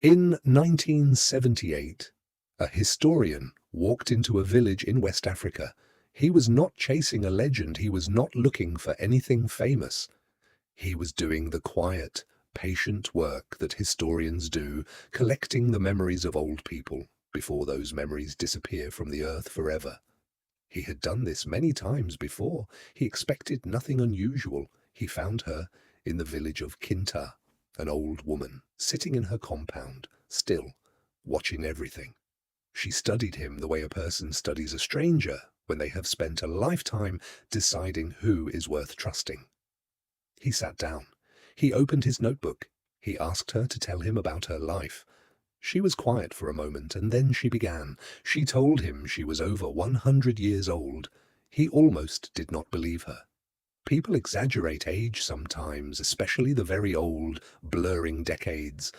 In 1978, a historian walked into a village in West Africa. He was not chasing a legend, he was not looking for anything famous. He was doing the quiet, patient work that historians do, collecting the memories of old people before those memories disappear from the earth forever. He had done this many times before. He expected nothing unusual. He found her in the village of Kinta, an old woman, sitting in her compound, still, watching everything. She studied him the way a person studies a stranger when they have spent a lifetime deciding who is worth trusting. He sat down. He opened his notebook. He asked her to tell him about her life. She was quiet for a moment, and then she began. She told him she was over 100 years old. He almost did not believe her. People exaggerate age sometimes, especially the very old, blurring decades,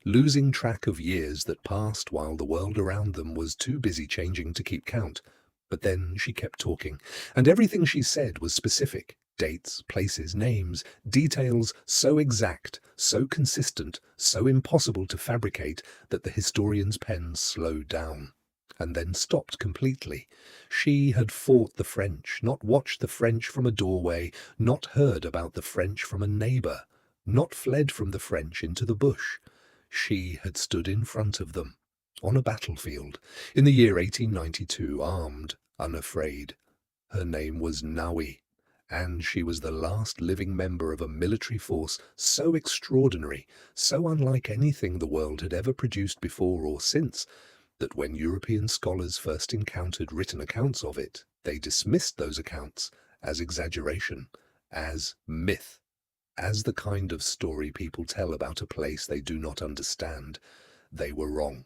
losing track of years that passed while the world around them was too busy changing to keep count. But then she kept talking, and everything she said was specific. Dates, places, names, details so exact, so consistent, so impossible to fabricate that the historian's pen slowed down, and then stopped completely. She had fought the French, not watched the French from a doorway, not heard about the French from a neighbour, not fled from the French into the bush. She had stood in front of them, on a battlefield, in the year 1892, armed, unafraid. Her name was Nawi, and she was the last living member of a military force so extraordinary, so unlike anything the world had ever produced before or since, that when European scholars first encountered written accounts of it, they dismissed those accounts as exaggeration, as myth, as the kind of story people tell about a place they do not understand. They were wrong.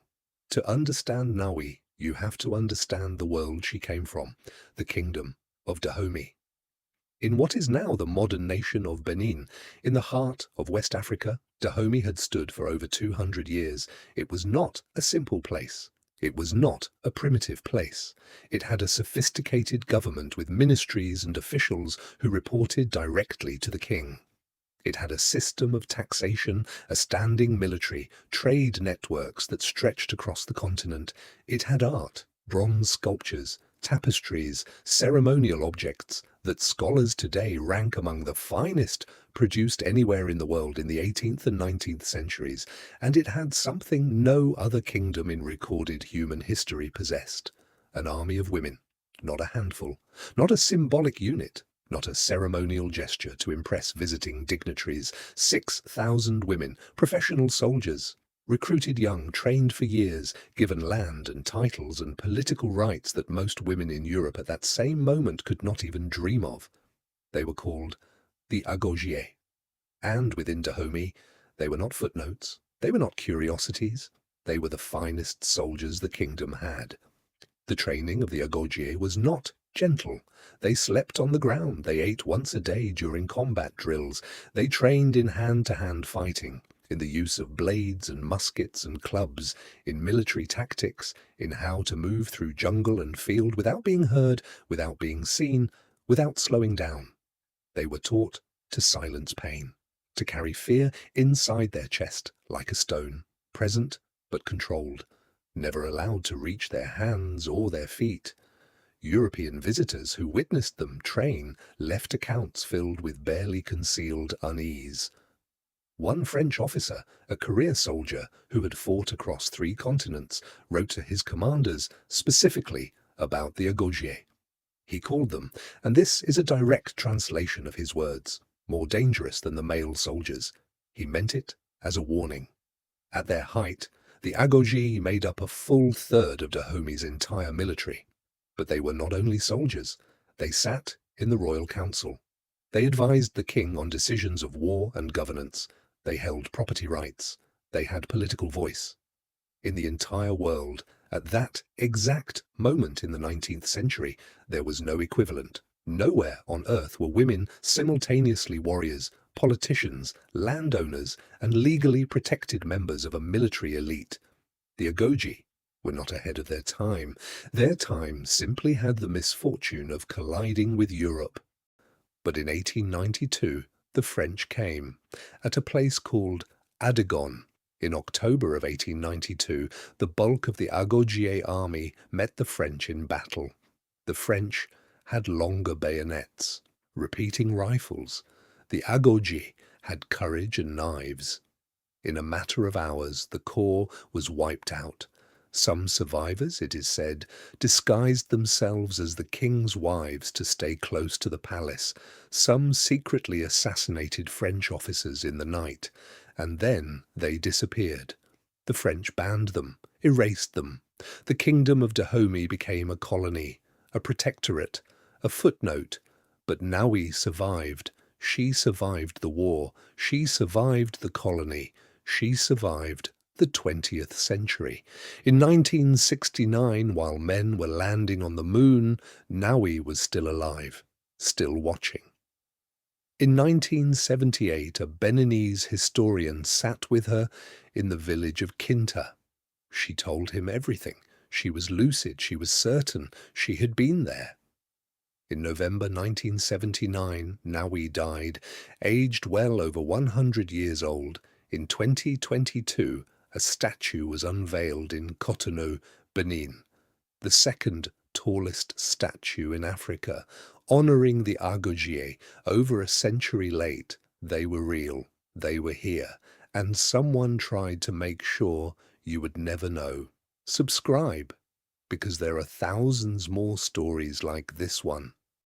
To understand Nawi, you have to understand the world she came from, the Kingdom of Dahomey. In what is now the modern nation of Benin, in the heart of West Africa, Dahomey had stood for over 200 years. It was not a simple place. It was not a primitive place. It had a sophisticated government with ministries and officials who reported directly to the king. It had a system of taxation, a standing military, trade networks that stretched across the continent. It had art, bronze sculptures, tapestries, ceremonial objects that scholars today rank among the finest produced anywhere in the world in the 18th and 19th centuries, and it had something no other kingdom in recorded human history possessed: an army of women, not a handful, not a symbolic unit, not a ceremonial gesture to impress visiting dignitaries. 6,000 women, professional soldiers, recruited young, trained for years, given land and titles and political rights that most women in Europe at that same moment could not even dream of. They were called the Agojie. And within Dahomey, they were not footnotes, they were not curiosities, they were the finest soldiers the kingdom had. The training of the Agojie was not gentle. They slept on the ground, they ate once a day during combat drills, they trained in hand-to-hand fighting, in the use of blades and muskets and clubs, in military tactics, in how to move through jungle and field without being heard, without being seen, without slowing down. They were taught to silence pain, to carry fear inside their chest like a stone, present but controlled, never allowed to reach their hands or their feet. European visitors who witnessed them train left accounts filled with barely concealed unease. One French officer, a career soldier who had fought across 3 continents, wrote to his commanders specifically about the Agojie. He called them, and this is a direct translation of his words, more dangerous than the male soldiers. He meant it as a warning. At their height, the Agojie made up a full third of Dahomey's entire military. But they were not only soldiers. They sat in the royal council. They advised the king on decisions of war and governance. They held property rights. They had political voice. In the entire world, at that exact moment in the 19th century, there was no equivalent. Nowhere on earth were women simultaneously warriors, politicians, landowners, and legally protected members of a military elite. The Agojie were not ahead of their time. Their time simply had the misfortune of colliding with Europe. But in 1892, the French came, at a place called Agojie, In October of 1892, the bulk of the Agojie army met the French in battle. The French had longer bayonets, repeating rifles. The Agojie had courage and knives. In a matter of hours, the corps was wiped out. Some survivors, it is said, disguised themselves as the king's wives to stay close to the palace. Some secretly assassinated French officers in the night, and then they disappeared. The French banned them, erased them. The Kingdom of Dahomey became a colony, a protectorate, a footnote. But Nawi survived. She survived the war. She survived the colony. She survived the 20th century. In 1969, while men were landing on the moon, Nawi was still alive, still watching. In 1978, a Beninese historian sat with her in the village of Kinta. She told him everything. She was lucid. She was certain she had been there. In November 1979, Nawi died, aged well over 100 years old. In 2022, a statue was unveiled in Cotonou, Benin, the second tallest statue in Africa, honoring the Agojie. Over a century late, they were real, they were here, and someone tried to make sure you would never know. Subscribe, because there are thousands more stories like this one.